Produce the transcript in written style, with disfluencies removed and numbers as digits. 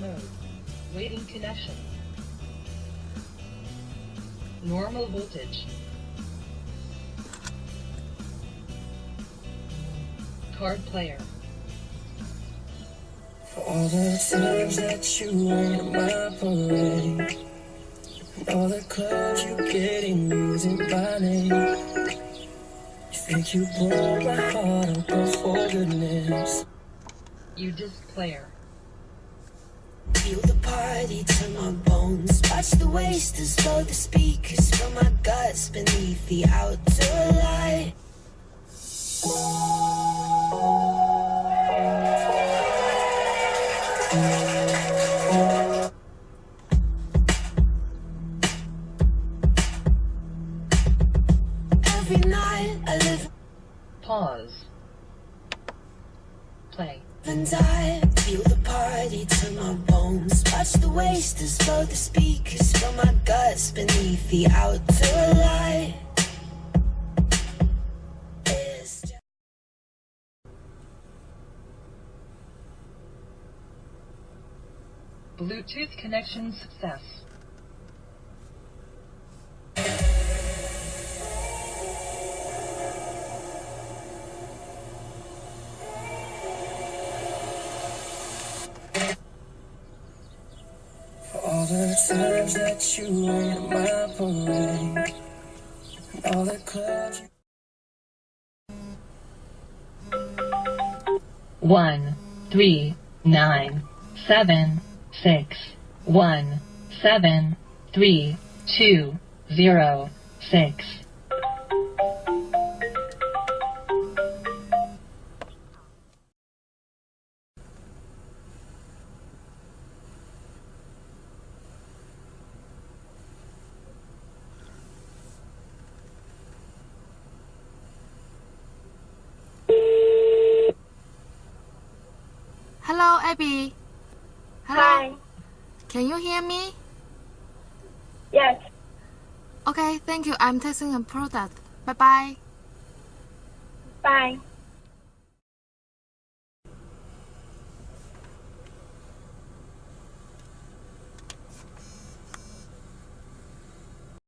mode. Waiting connection. Normal voltage. Card player. For all the times that you were my parade, and all the clubs you get in using my name, you think you broke my heart up before goodness. You disc player. Feel the party to my bones. Watch the wasters blow the speakers from my guts beneath the outer light. Every night I live Pause. Play. and die. Feel the party to my bones. Watch the wasters blow the speakers from my guts beneath the outer light. It's just Bluetooth connection success. all the times that you rain my parade, and all the clubs. 1 3 9 7 6 1 7 3 2 0 6. Hello, Abby. Hello. Hi. Can you hear me? Yes. Okay, thank you. I'm testing a product. Bye-bye. Bye.